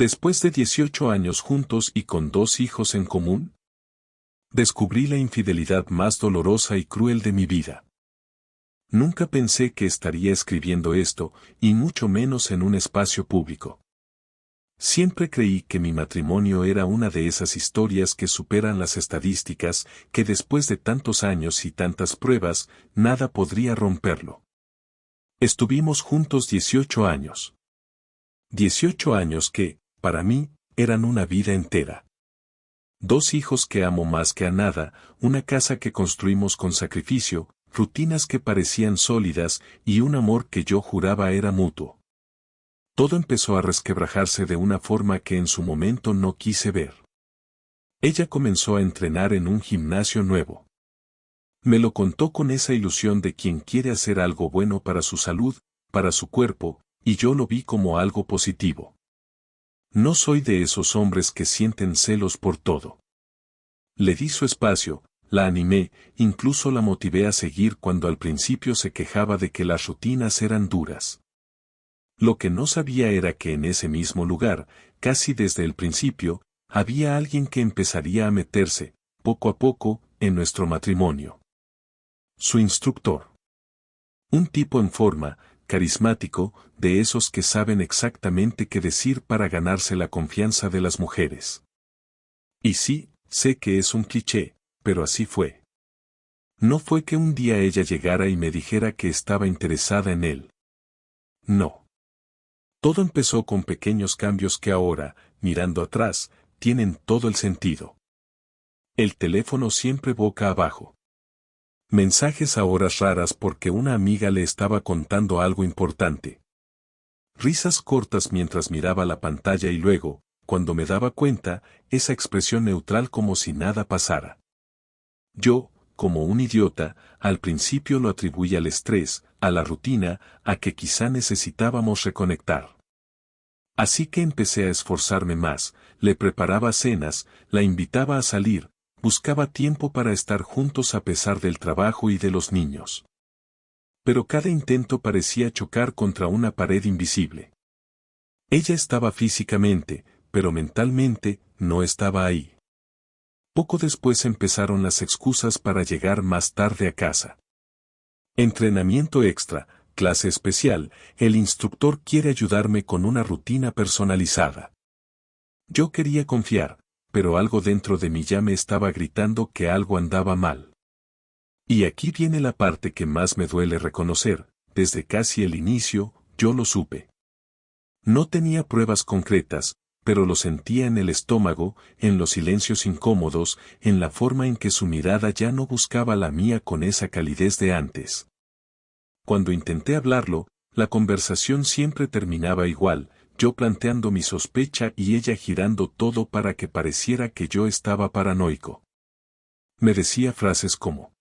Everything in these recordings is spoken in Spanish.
Después de 18 años juntos y con 2 hijos en común, descubrí la infidelidad más dolorosa y cruel de mi vida. Nunca pensé que estaría escribiendo esto, y mucho menos en un espacio público. Siempre creí que mi matrimonio era una de esas historias que superan las estadísticas, que después de tantos años y tantas pruebas, nada podría romperlo. Estuvimos juntos 18 años. 18 años que, para mí, eran una vida entera. 2 hijos que amo más que a nada, una casa que construimos con sacrificio, rutinas que parecían sólidas y un amor que yo juraba era mutuo. Todo empezó a resquebrajarse de una forma que en su momento no quise ver. Ella comenzó a entrenar en un gimnasio nuevo. Me lo contó con esa ilusión de quien quiere hacer algo bueno para su salud, para su cuerpo, y yo lo vi como algo positivo. No soy de esos hombres que sienten celos por todo. Le di su espacio, la animé, incluso la motivé a seguir cuando al principio se quejaba de que las rutinas eran duras. Lo que no sabía era que en ese mismo lugar, casi desde el principio, había alguien que empezaría a meterse, poco a poco, en nuestro matrimonio. Su instructor. Un tipo en forma, carismático, de esos que saben exactamente qué decir para ganarse la confianza de las mujeres. Y sí, sé que es un cliché, pero así fue. No fue que un día ella llegara y me dijera que estaba interesada en él. No. Todo empezó con pequeños cambios que ahora, mirando atrás, tienen todo el sentido. El teléfono siempre boca abajo. Mensajes a horas raras porque una amiga le estaba contando algo importante. Risas cortas mientras miraba la pantalla y luego, cuando me daba cuenta, esa expresión neutral como si nada pasara. Yo, como un idiota, al principio lo atribuí al estrés, a la rutina, a que quizá necesitábamos reconectar. Así que empecé a esforzarme más, le preparaba cenas, la invitaba a salir, buscaba tiempo para estar juntos a pesar del trabajo y de los niños. Pero cada intento parecía chocar contra una pared invisible. Ella estaba físicamente, pero mentalmente, no estaba ahí. Poco después empezaron las excusas para llegar más tarde a casa. Entrenamiento extra, clase especial, el instructor quiere ayudarme con una rutina personalizada. Yo quería confiar, pero algo dentro de mí ya me estaba gritando que algo andaba mal. Y aquí viene la parte que más me duele reconocer, desde casi el inicio, yo lo supe. No tenía pruebas concretas, pero lo sentía en el estómago, en los silencios incómodos, en la forma en que su mirada ya no buscaba la mía con esa calidez de antes. Cuando intenté hablarlo, la conversación siempre terminaba igual, yo planteando mi sospecha y ella girando todo para que pareciera que yo estaba paranoico. Me decía frases como: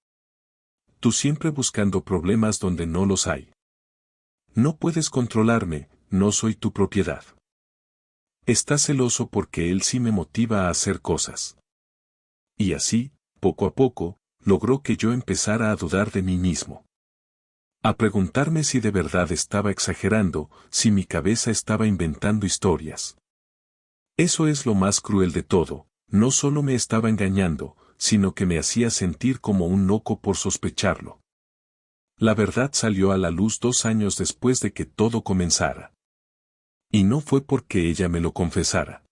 tú siempre buscando problemas donde no los hay. No puedes controlarme, no soy tu propiedad. Estás celoso porque él sí me motiva a hacer cosas. Y así, poco a poco, logró que yo empezara a dudar de mí mismo. A preguntarme si de verdad estaba exagerando, si mi cabeza estaba inventando historias. Eso es lo más cruel de todo, no solo me estaba engañando, sino que me hacía sentir como un loco por sospecharlo. La verdad salió a la luz 2 años después de que todo comenzara. Y no fue porque ella me lo confesara.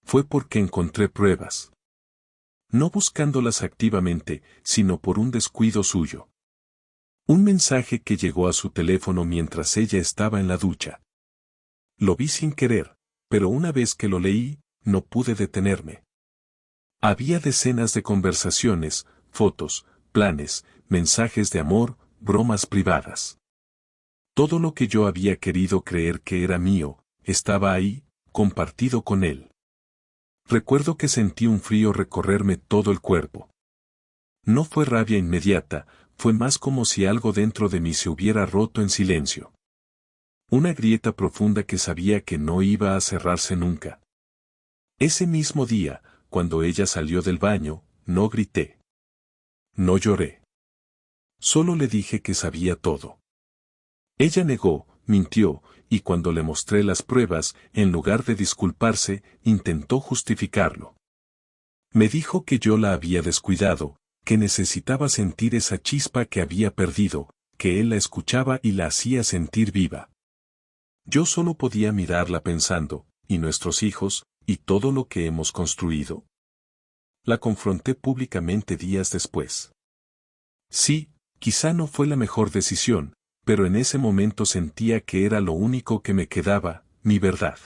Fue porque encontré pruebas. No buscándolas activamente, sino por un descuido suyo. Un mensaje que llegó a su teléfono mientras ella estaba en la ducha. Lo vi sin querer, pero una vez que lo leí, no pude detenerme. Había decenas de conversaciones, fotos, planes, mensajes de amor, bromas privadas. Todo lo que yo había querido creer que era mío, estaba ahí, compartido con él. Recuerdo que sentí un frío recorrerme todo el cuerpo. No fue rabia inmediata, fue más como si algo dentro de mí se hubiera roto en silencio. Una grieta profunda que sabía que no iba a cerrarse nunca. Ese mismo día, cuando ella salió del baño, no grité. No lloré. Solo le dije que sabía todo. Ella negó, mintió, y cuando le mostré las pruebas, en lugar de disculparse, intentó justificarlo. Me dijo que yo la había descuidado, que necesitaba sentir esa chispa que había perdido, que él la escuchaba y la hacía sentir viva. Yo solo podía mirarla pensando, ¿y nuestros hijos, y todo lo que hemos construido? La confronté públicamente días después. Sí, quizá no fue la mejor decisión, pero en ese momento sentía que era lo único que me quedaba, mi verdad.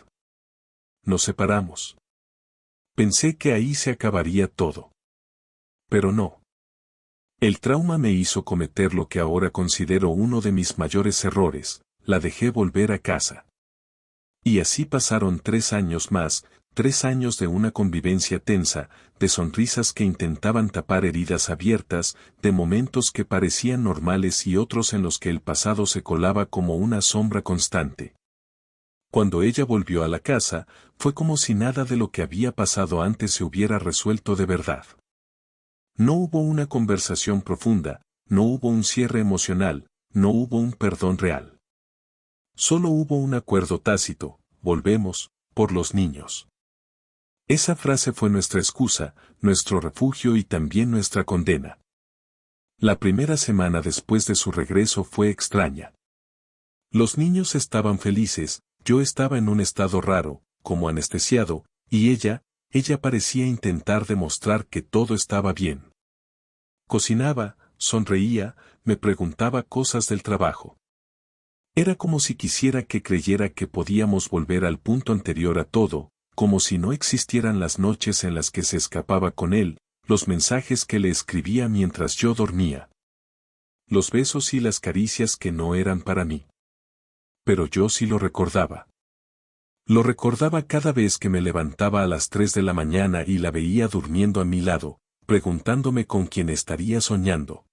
Nos separamos. Pensé que ahí se acabaría todo. Pero no. El trauma me hizo cometer lo que ahora considero uno de mis mayores errores, la dejé volver a casa. Y así pasaron 3 años más, 3 años de una convivencia tensa, de sonrisas que intentaban tapar heridas abiertas, de momentos que parecían normales y otros en los que el pasado se colaba como una sombra constante. Cuando ella volvió a la casa, fue como si nada de lo que había pasado antes se hubiera resuelto de verdad. No hubo una conversación profunda, no hubo un cierre emocional, no hubo un perdón real. Solo hubo un acuerdo tácito, volvemos, por los niños. Esa frase fue nuestra excusa, nuestro refugio y también nuestra condena. La primera semana después de su regreso fue extraña. Los niños estaban felices, yo estaba en un estado raro, como anestesiado, y ella parecía intentar demostrar que todo estaba bien. Cocinaba, sonreía, me preguntaba cosas del trabajo. Era como si quisiera que creyera que podíamos volver al punto anterior a todo, como si no existieran las noches en las que se escapaba con él, los mensajes que le escribía mientras yo dormía. Los besos y las caricias que no eran para mí. Pero yo sí lo recordaba. Lo recordaba cada vez que me levantaba a las 3 de la mañana y la veía durmiendo a mi lado, preguntándome con quién estaría soñando.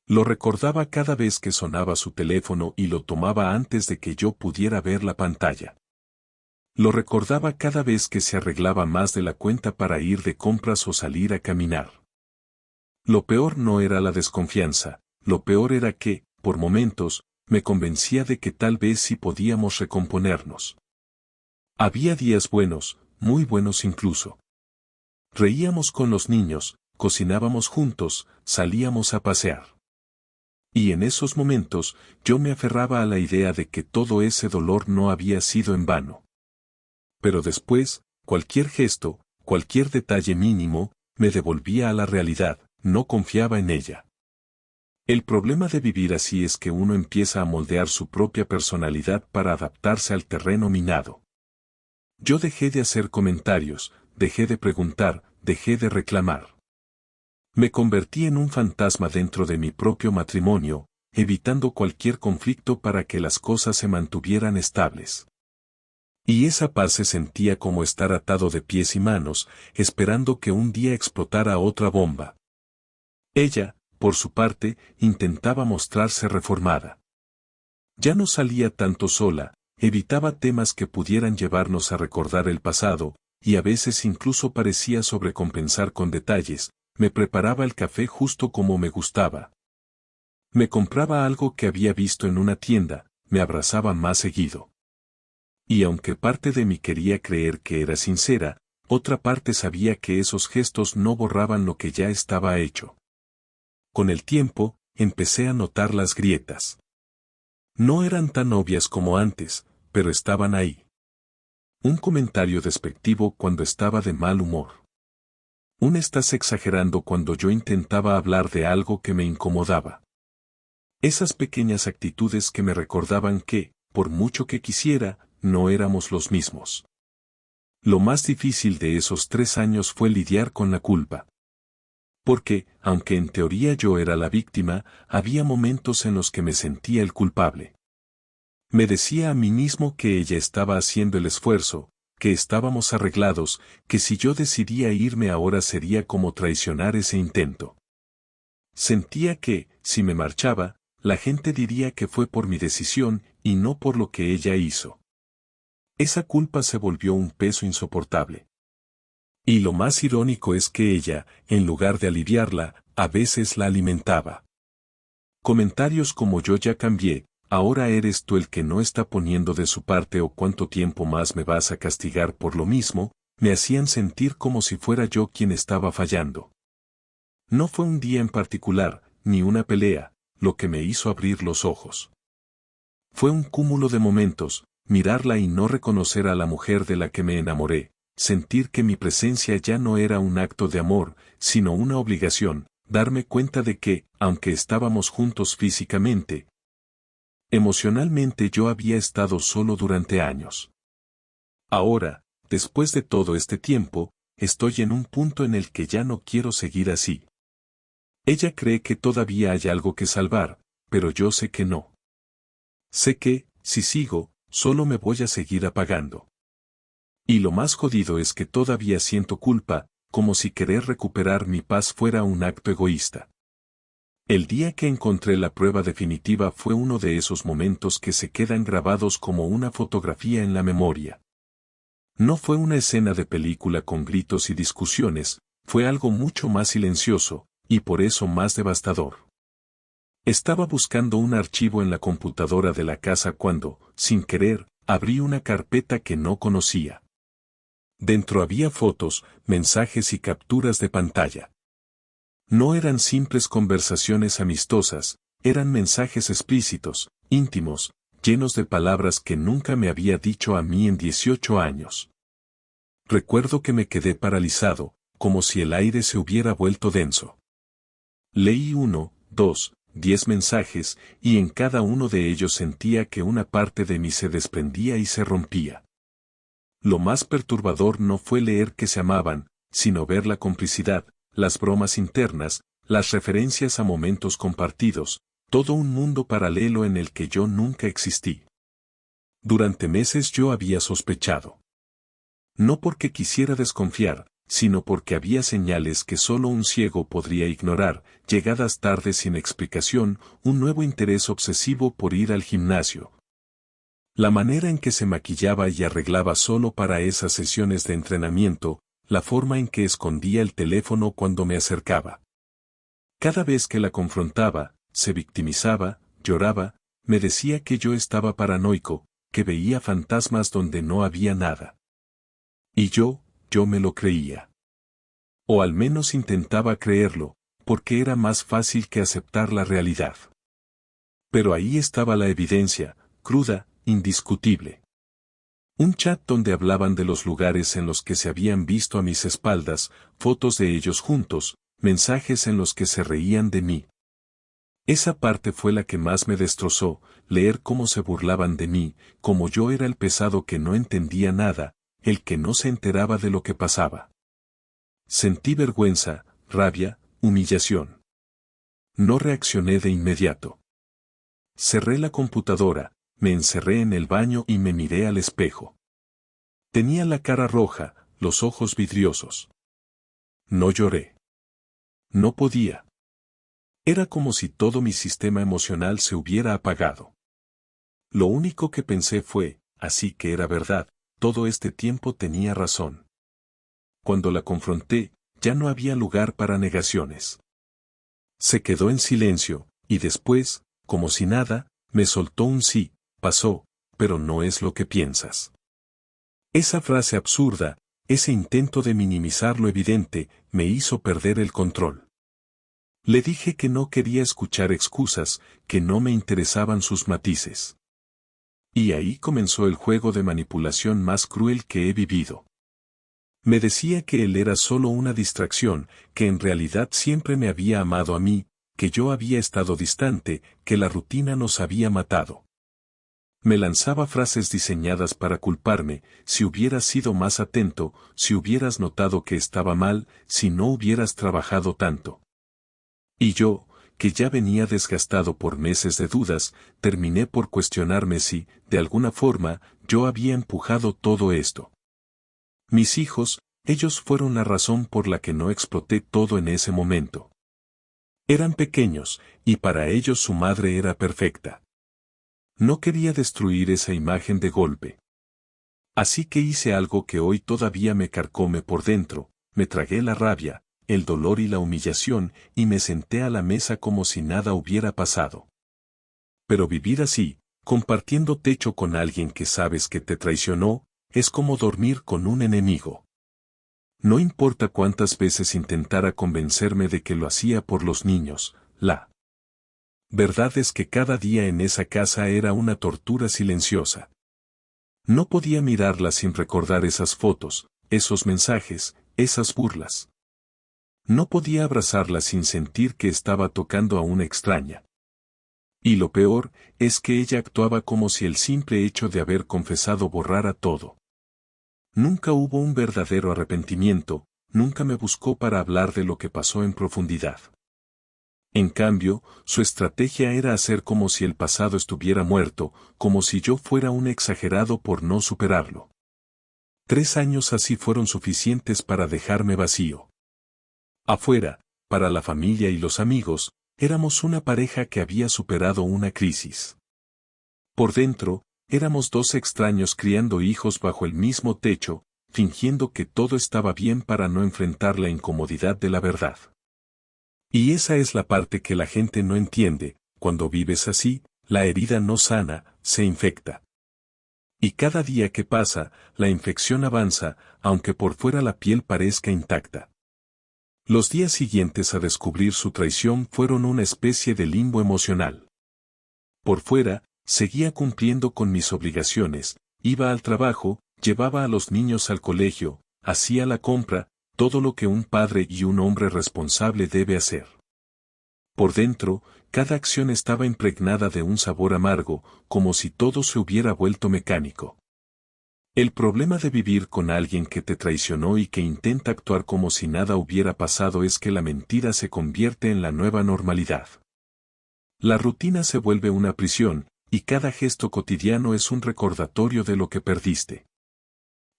Lo recordaba cada vez que sonaba su teléfono y lo tomaba antes de que yo pudiera ver la pantalla. Lo recordaba cada vez que se arreglaba más de la cuenta para ir de compras o salir a caminar. Lo peor no era la desconfianza, lo peor era que, por momentos, me convencía de que tal vez sí podíamos recomponernos. Había días buenos, muy buenos incluso. Reíamos con los niños, cocinábamos juntos, salíamos a pasear. Y en esos momentos, yo me aferraba a la idea de que todo ese dolor no había sido en vano. Pero después, cualquier gesto, cualquier detalle mínimo, me devolvía a la realidad, no confiaba en ella. El problema de vivir así es que uno empieza a moldear su propia personalidad para adaptarse al terreno minado. Yo dejé de hacer comentarios, dejé de preguntar, dejé de reclamar. Me convertí en un fantasma dentro de mi propio matrimonio, evitando cualquier conflicto para que las cosas se mantuvieran estables. Y esa paz se sentía como estar atado de pies y manos, esperando que un día explotara otra bomba. Ella, por su parte, intentaba mostrarse reformada. Ya no salía tanto sola, evitaba temas que pudieran llevarnos a recordar el pasado, y a veces incluso parecía sobrecompensar con detalles. Me preparaba el café justo como me gustaba. Me compraba algo que había visto en una tienda, me abrazaba más seguido. Y aunque parte de mí quería creer que era sincera, otra parte sabía que esos gestos no borraban lo que ya estaba hecho. Con el tiempo, empecé a notar las grietas. No eran tan obvias como antes, pero estaban ahí. Un comentario despectivo cuando estaba de mal humor. Estás exagerando cuando yo intentaba hablar de algo que me incomodaba. Esas pequeñas actitudes que me recordaban que, por mucho que quisiera, no éramos los mismos. Lo más difícil de esos 3 años fue lidiar con la culpa. Porque, aunque en teoría yo era la víctima, había momentos en los que me sentía el culpable. Me decía a mí mismo que ella estaba haciendo el esfuerzo, que estábamos arreglados, que si yo decidía irme ahora sería como traicionar ese intento. Sentía que, si me marchaba, la gente diría que fue por mi decisión y no por lo que ella hizo. Esa culpa se volvió un peso insoportable. Y lo más irónico es que ella, en lugar de aliviarla, a veces la alimentaba. Comentarios como yo ya cambié, ahora eres tú el que no está poniendo de su parte o cuánto tiempo más me vas a castigar por lo mismo, me hacían sentir como si fuera yo quien estaba fallando. No fue un día en particular, ni una pelea, lo que me hizo abrir los ojos. Fue un cúmulo de momentos, mirarla y no reconocer a la mujer de la que me enamoré, sentir que mi presencia ya no era un acto de amor, sino una obligación, darme cuenta de que, aunque estábamos juntos físicamente, emocionalmente yo había estado solo durante años. Ahora, después de todo este tiempo, estoy en un punto en el que ya no quiero seguir así. Ella cree que todavía hay algo que salvar, pero yo sé que no. Sé que, si sigo, solo me voy a seguir apagando. Y lo más jodido es que todavía siento culpa, como si querer recuperar mi paz fuera un acto egoísta. El día que encontré la prueba definitiva fue uno de esos momentos que se quedan grabados como una fotografía en la memoria. No fue una escena de película con gritos y discusiones, fue algo mucho más silencioso, y por eso más devastador. Estaba buscando un archivo en la computadora de la casa cuando, sin querer, abrí una carpeta que no conocía. Dentro había fotos, mensajes y capturas de pantalla. No eran simples conversaciones amistosas, eran mensajes explícitos, íntimos, llenos de palabras que nunca me había dicho a mí en 18 años. Recuerdo que me quedé paralizado, como si el aire se hubiera vuelto denso. Leí 1, 2, 10 mensajes, y en cada uno de ellos sentía que una parte de mí se desprendía y se rompía. Lo más perturbador no fue leer que se amaban, sino ver la complicidad, las bromas internas, las referencias a momentos compartidos, todo un mundo paralelo en el que yo nunca existí. Durante meses yo había sospechado. No porque quisiera desconfiar, sino porque había señales que solo un ciego podría ignorar, llegadas tarde sin explicación, un nuevo interés obsesivo por ir al gimnasio. La manera en que se maquillaba y arreglaba solo para esas sesiones de entrenamiento, la forma en que escondía el teléfono cuando me acercaba. Cada vez que la confrontaba, se victimizaba, lloraba, me decía que yo estaba paranoico, que veía fantasmas donde no había nada. Y yo me lo creía. O al menos intentaba creerlo, porque era más fácil que aceptar la realidad. Pero ahí estaba la evidencia, cruda, indiscutible. Un chat donde hablaban de los lugares en los que se habían visto a mis espaldas, fotos de ellos juntos, mensajes en los que se reían de mí. Esa parte fue la que más me destrozó, leer cómo se burlaban de mí, como yo era el pesado que no entendía nada, el que no se enteraba de lo que pasaba. Sentí vergüenza, rabia, humillación. No reaccioné de inmediato. Cerré la computadora, me encerré en el baño y me miré al espejo. Tenía la cara roja, los ojos vidriosos. No lloré. No podía. Era como si todo mi sistema emocional se hubiera apagado. Lo único que pensé fue, así que era verdad, todo este tiempo tenía razón. Cuando la confronté, ya no había lugar para negaciones. Se quedó en silencio, y después, como si nada, me soltó un sí, pasó, pero no es lo que piensas. Esa frase absurda, ese intento de minimizar lo evidente, me hizo perder el control. Le dije que no quería escuchar excusas, que no me interesaban sus matices. Y ahí comenzó el juego de manipulación más cruel que he vivido. Me decía que él era solo una distracción, que en realidad siempre me había amado a mí, que yo había estado distante, que la rutina nos había matado. Me lanzaba frases diseñadas para culparme, si hubieras sido más atento, si hubieras notado que estaba mal, si no hubieras trabajado tanto. Y yo, que ya venía desgastado por meses de dudas, terminé por cuestionarme si, de alguna forma, yo había empujado todo esto. Mis hijos, ellos fueron la razón por la que no exploté todo en ese momento. Eran pequeños, y para ellos su madre era perfecta. No quería destruir esa imagen de golpe. Así que hice algo que hoy todavía me carcome por dentro, me tragué la rabia, el dolor y la humillación, y me senté a la mesa como si nada hubiera pasado. Pero vivir así, Compartiendo techo con alguien que sabes que te traicionó, es como dormir con un enemigo. No importa cuántas veces intentara convencerme de que lo hacía por los niños, la verdad es que cada día en esa casa era una tortura silenciosa. No podía mirarla sin recordar esas fotos, esos mensajes, esas burlas. No podía abrazarla sin sentir que estaba tocando a una extraña. Y lo peor es que ella actuaba como si el simple hecho de haber confesado borrara todo. Nunca hubo un verdadero arrepentimiento, nunca me buscó para hablar de lo que pasó en profundidad. En cambio, su estrategia era hacer como si el pasado estuviera muerto, como si yo fuera un exagerado por no superarlo. 3 años así fueron suficientes para dejarme vacío. Afuera, para la familia y los amigos, éramos una pareja que había superado una crisis. Por dentro, éramos dos extraños criando hijos bajo el mismo techo, fingiendo que todo estaba bien para no enfrentar la incomodidad de la verdad. Y esa es la parte que la gente no entiende: cuando vives así, la herida no sana, se infecta. Y cada día que pasa, la infección avanza, aunque por fuera la piel parezca intacta. Los días siguientes a descubrir su traición fueron una especie de limbo emocional. Por fuera, seguía cumpliendo con mis obligaciones, iba al trabajo, llevaba a los niños al colegio, hacía la compra, todo lo que un padre y un hombre responsable debe hacer. Por dentro, cada acción estaba impregnada de un sabor amargo, como si todo se hubiera vuelto mecánico. El problema de vivir con alguien que te traicionó y que intenta actuar como si nada hubiera pasado es que la mentira se convierte en la nueva normalidad. La rutina se vuelve una prisión, y cada gesto cotidiano es un recordatorio de lo que perdiste.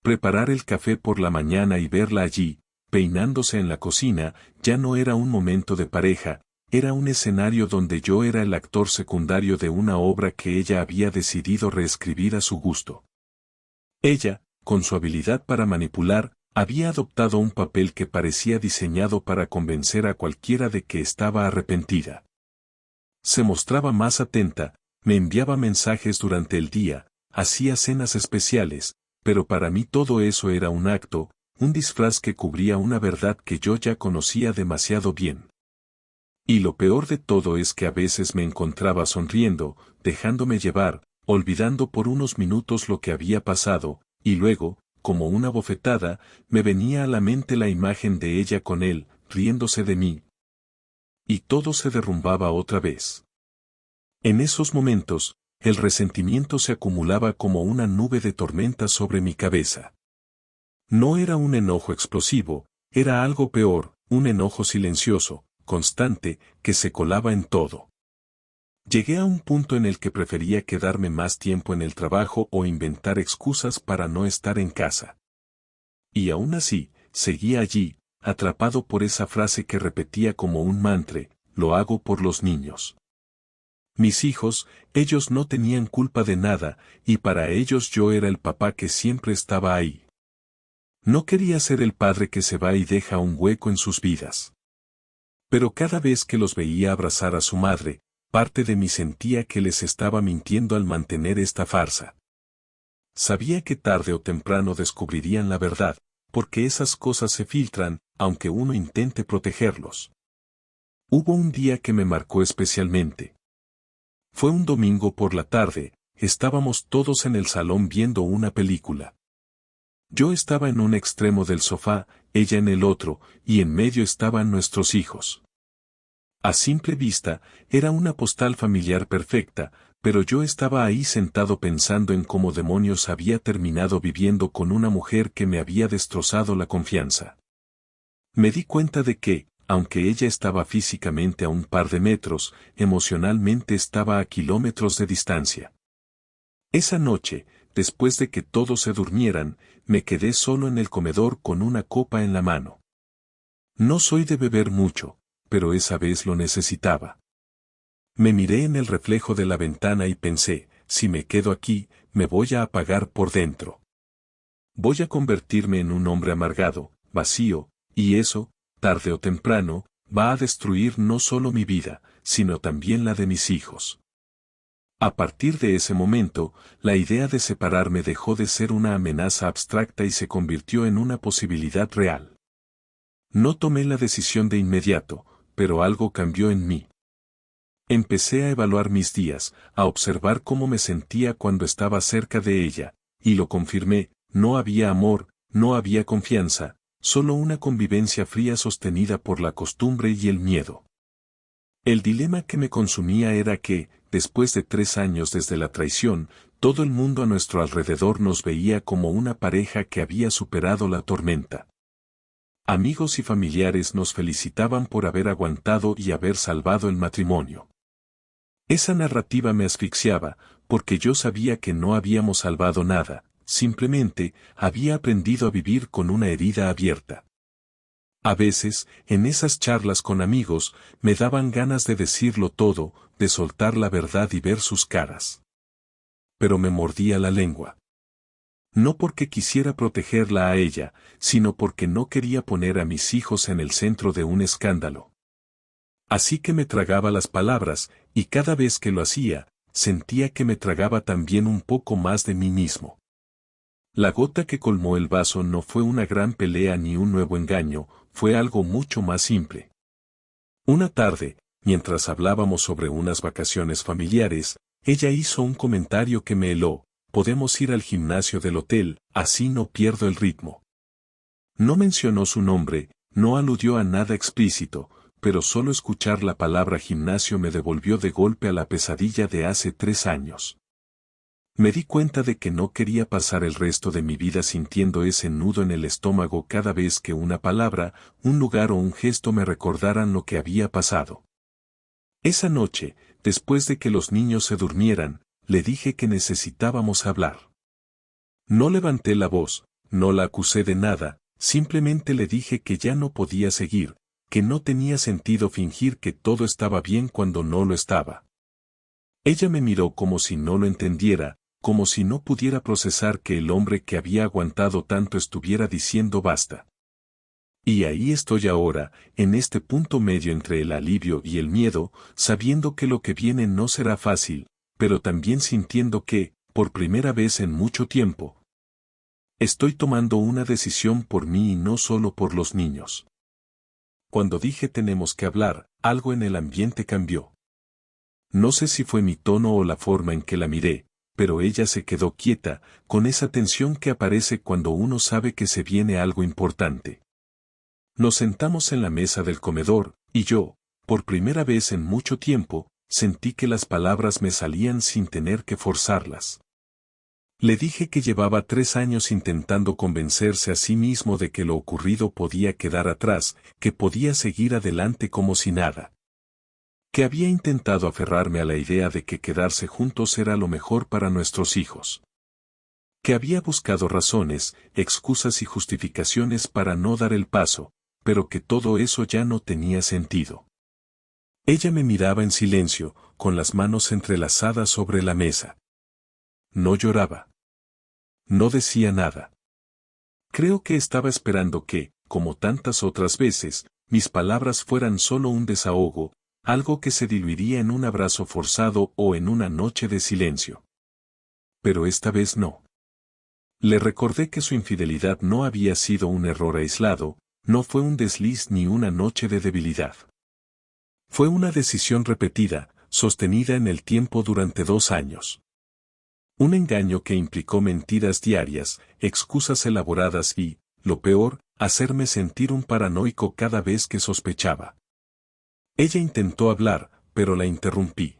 Preparar el café por la mañana y verla allí, peinándose en la cocina, ya no era un momento de pareja, era un escenario donde yo era el actor secundario de una obra que ella había decidido reescribir a su gusto. Ella, con su habilidad para manipular, había adoptado un papel que parecía diseñado para convencer a cualquiera de que estaba arrepentida. Se mostraba más atenta, me enviaba mensajes durante el día, hacía cenas especiales, pero para mí todo eso era un acto, un disfraz que cubría una verdad que yo ya conocía demasiado bien. Y lo peor de todo es que a veces me encontraba sonriendo, dejándome llevar, olvidando por unos minutos lo que había pasado, y luego, como una bofetada, me venía a la mente la imagen de ella con él, riéndose de mí. Y todo se derrumbaba otra vez. En esos momentos, el resentimiento se acumulaba como una nube de tormenta sobre mi cabeza. No era un enojo explosivo, era algo peor, un enojo silencioso, constante, que se colaba en todo. Llegué a un punto en el que prefería quedarme más tiempo en el trabajo o inventar excusas para no estar en casa. Y aún así, seguía allí, atrapado por esa frase que repetía como un mantra: lo hago por los niños. Mis hijos, ellos no tenían culpa de nada, y para ellos yo era el papá que siempre estaba ahí. No quería ser el padre que se va y deja un hueco en sus vidas. Pero cada vez que los veía abrazar a su madre, parte de mí sentía que les estaba mintiendo al mantener esta farsa. Sabía que tarde o temprano descubrirían la verdad, porque esas cosas se filtran, aunque uno intente protegerlos. Hubo un día que me marcó especialmente. Fue un domingo por la tarde, estábamos todos en el salón viendo una película. Yo estaba en un extremo del sofá, ella en el otro, y en medio estaban nuestros hijos. A simple vista, era una postal familiar perfecta, pero yo estaba ahí sentado pensando en cómo demonios había terminado viviendo con una mujer que me había destrozado la confianza. Me di cuenta de que, aunque ella estaba físicamente a un par de metros, emocionalmente estaba a kilómetros de distancia. Esa noche, después de que todos se durmieran, me quedé solo en el comedor con una copa en la mano. No soy de beber mucho, pero esa vez lo necesitaba. Me miré en el reflejo de la ventana y pensé: si me quedo aquí, me voy a apagar por dentro. Voy a convertirme en un hombre amargado, vacío, y eso, tarde o temprano, va a destruir no solo mi vida, sino también la de mis hijos. A partir de ese momento, la idea de separarme dejó de ser una amenaza abstracta y se convirtió en una posibilidad real. No tomé la decisión de inmediato, pero algo cambió en mí. Empecé a evaluar mis días, a observar cómo me sentía cuando estaba cerca de ella, y lo confirmé, no había amor, no había confianza, solo una convivencia fría sostenida por la costumbre y el miedo. El dilema que me consumía era que, después de 3 años desde la traición, todo el mundo a nuestro alrededor nos veía como una pareja que había superado la tormenta. Amigos y familiares nos felicitaban por haber aguantado y haber salvado el matrimonio. Esa narrativa me asfixiaba, porque yo sabía que no habíamos salvado nada, simplemente había aprendido a vivir con una herida abierta. A veces, en esas charlas con amigos, me daban ganas de decirlo todo, de soltar la verdad y ver sus caras. Pero me mordía la lengua. No porque quisiera protegerla a ella, sino porque no quería poner a mis hijos en el centro de un escándalo. Así que me tragaba las palabras, y cada vez que lo hacía, sentía que me tragaba también un poco más de mí mismo. La gota que colmó el vaso no fue una gran pelea ni un nuevo engaño, fue algo mucho más simple. Una tarde, mientras hablábamos sobre unas vacaciones familiares, ella hizo un comentario que me heló: podemos ir al gimnasio del hotel, así no pierdo el ritmo. No mencionó su nombre, no aludió a nada explícito, pero solo escuchar la palabra gimnasio me devolvió de golpe a la pesadilla de hace 3 años. Me di cuenta de que no quería pasar el resto de mi vida sintiendo ese nudo en el estómago cada vez que una palabra, un lugar o un gesto me recordaran lo que había pasado. Esa noche, después de que los niños se durmieran, le dije que necesitábamos hablar. No levanté la voz, no la acusé de nada, simplemente le dije que ya no podía seguir, que no tenía sentido fingir que todo estaba bien cuando no lo estaba. Ella me miró como si no lo entendiera, como si no pudiera procesar que el hombre que había aguantado tanto estuviera diciendo basta. Y ahí estoy ahora, en este punto medio entre el alivio y el miedo, sabiendo que lo que viene no será fácil, pero también sintiendo que, por primera vez en mucho tiempo, estoy tomando una decisión por mí y no solo por los niños. Cuando dije tenemos que hablar, algo en el ambiente cambió. No sé si fue mi tono o la forma en que la miré, pero ella se quedó quieta, con esa tensión que aparece cuando uno sabe que se viene algo importante. Nos sentamos en la mesa del comedor, y yo, por primera vez en mucho tiempo, sentí que las palabras me salían sin tener que forzarlas. Le dije que llevaba 3 años intentando convencerse a sí mismo de que lo ocurrido podía quedar atrás, que podía seguir adelante como si nada. Que había intentado aferrarme a la idea de que quedarse juntos era lo mejor para nuestros hijos. Que había buscado razones, excusas y justificaciones para no dar el paso, pero que todo eso ya no tenía sentido. Ella me miraba en silencio, con las manos entrelazadas sobre la mesa. No lloraba. No decía nada. Creo que estaba esperando que, como tantas otras veces, mis palabras fueran solo un desahogo, algo que se diluiría en un abrazo forzado o en una noche de silencio. Pero esta vez no. Le recordé que su infidelidad no había sido un error aislado, no fue un desliz ni una noche de debilidad. Fue una decisión repetida, sostenida en el tiempo durante 2 años. Un engaño que implicó mentiras diarias, excusas elaboradas y, lo peor, hacerme sentir un paranoico cada vez que sospechaba. Ella intentó hablar, pero la interrumpí.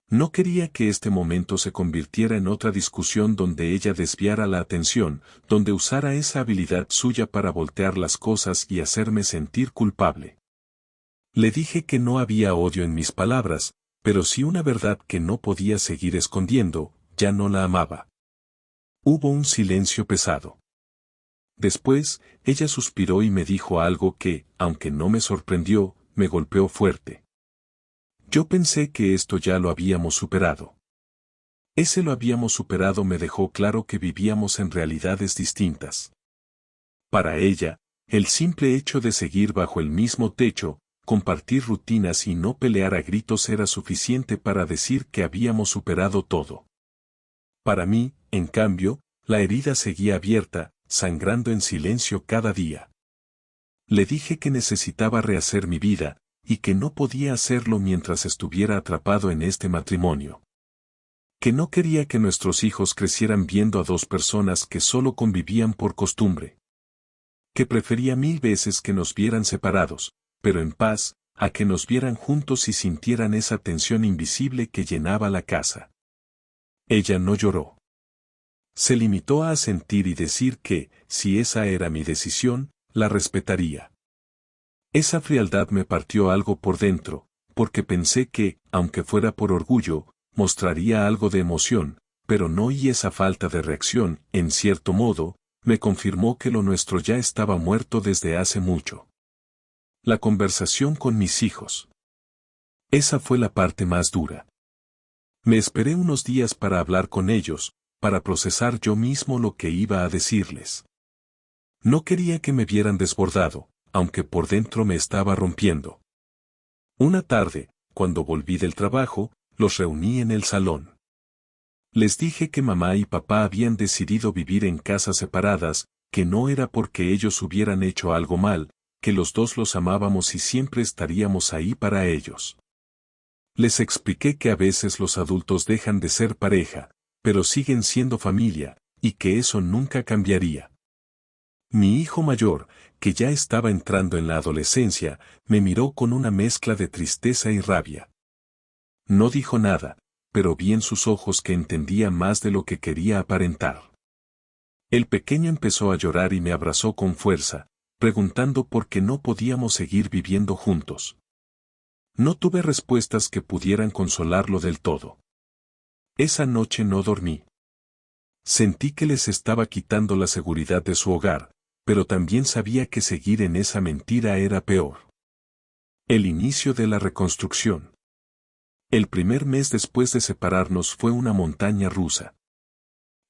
No quería que este momento se convirtiera en otra discusión donde ella desviara la atención, donde usara esa habilidad suya para voltear las cosas y hacerme sentir culpable. Le dije que no había odio en mis palabras, pero sí una verdad que no podía seguir escondiendo: ya no la amaba. Hubo un silencio pesado. Después, ella suspiró y me dijo algo que, aunque no me sorprendió, me golpeó fuerte. Yo pensé que esto ya lo habíamos superado. Ese lo habíamos superado me dejó claro que vivíamos en realidades distintas. Para ella, el simple hecho de seguir bajo el mismo techo, compartir rutinas y no pelear a gritos era suficiente para decir que habíamos superado todo. Para mí, en cambio, la herida seguía abierta, sangrando en silencio cada día. Le dije que necesitaba rehacer mi vida, y que no podía hacerlo mientras estuviera atrapado en este matrimonio. Que no quería que nuestros hijos crecieran viendo a dos personas que solo convivían por costumbre. Que prefería 1000 veces que nos vieran separados, pero en paz, a que nos vieran juntos y sintieran esa tensión invisible que llenaba la casa. Ella no lloró. Se limitó a asentir y decir que, si esa era mi decisión, la respetaría. Esa frialdad me partió algo por dentro, porque pensé que, aunque fuera por orgullo, mostraría algo de emoción, pero no, y esa falta de reacción, en cierto modo, me confirmó que lo nuestro ya estaba muerto desde hace mucho. La conversación con mis hijos. Esa fue la parte más dura. Me esperé unos días para hablar con ellos, para procesar yo mismo lo que iba a decirles. No quería que me vieran desbordado, aunque por dentro me estaba rompiendo. Una tarde, cuando volví del trabajo, los reuní en el salón. Les dije que mamá y papá habían decidido vivir en casas separadas, que no era porque ellos hubieran hecho algo mal, que los dos los amábamos y siempre estaríamos ahí para ellos. Les expliqué que a veces los adultos dejan de ser pareja, pero siguen siendo familia, y que eso nunca cambiaría. Mi hijo mayor, que ya estaba entrando en la adolescencia, me miró con una mezcla de tristeza y rabia. No dijo nada, pero vi en sus ojos que entendía más de lo que quería aparentar. El pequeño empezó a llorar y me abrazó con fuerza, preguntando por qué no podíamos seguir viviendo juntos. No tuve respuestas que pudieran consolarlo del todo. Esa noche no dormí. Sentí que les estaba quitando la seguridad de su hogar, pero también sabía que seguir en esa mentira era peor. El inicio de la reconstrucción. El primer mes después de separarnos fue una montaña rusa.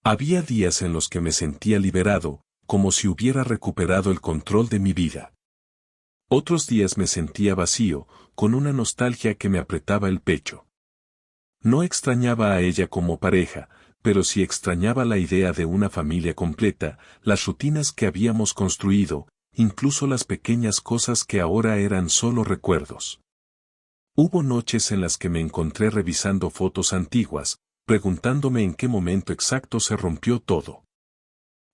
Había días en los que me sentía liberado, como si hubiera recuperado el control de mi vida. Otros días me sentía vacío, con una nostalgia que me apretaba el pecho. No extrañaba a ella como pareja, pero sí extrañaba la idea de una familia completa, las rutinas que habíamos construido, incluso las pequeñas cosas que ahora eran solo recuerdos. Hubo noches en las que me encontré revisando fotos antiguas, preguntándome en qué momento exacto se rompió todo.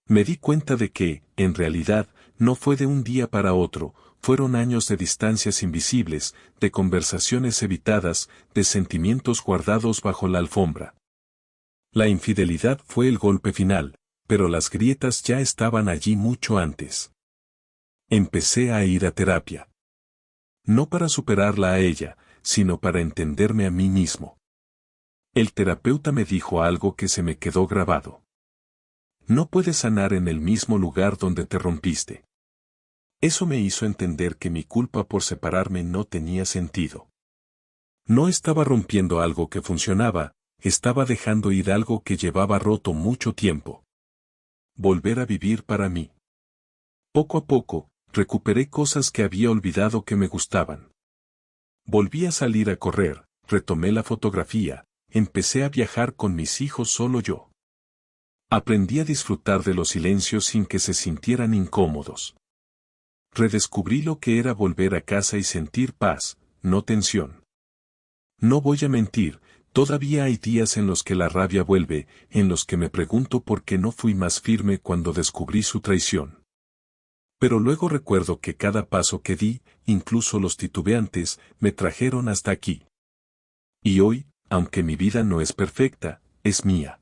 Me di cuenta de que, en realidad, no fue de un día para otro, fueron años de distancias invisibles, de conversaciones evitadas, de sentimientos guardados bajo la alfombra. La infidelidad fue el golpe final, pero las grietas ya estaban allí mucho antes. Empecé a ir a terapia. No para superarla a ella, sino para entenderme a mí mismo. El terapeuta me dijo algo que se me quedó grabado. No puedes sanar en el mismo lugar donde te rompiste. Eso me hizo entender que mi culpa por separarme no tenía sentido. No estaba rompiendo algo que funcionaba, estaba dejando ir algo que llevaba roto mucho tiempo. Volver a vivir para mí. Poco a poco, recuperé cosas que había olvidado que me gustaban. Volví a salir a correr, retomé la fotografía, empecé a viajar con mis hijos solo yo. Aprendí a disfrutar de los silencios sin que se sintieran incómodos. Redescubrí lo que era volver a casa y sentir paz, no tensión. No voy a mentir, todavía hay días en los que la rabia vuelve, en los que me pregunto por qué no fui más firme cuando descubrí su traición. Pero luego recuerdo que cada paso que di, incluso los titubeantes, me trajeron hasta aquí. Y hoy, aunque mi vida no es perfecta, es mía.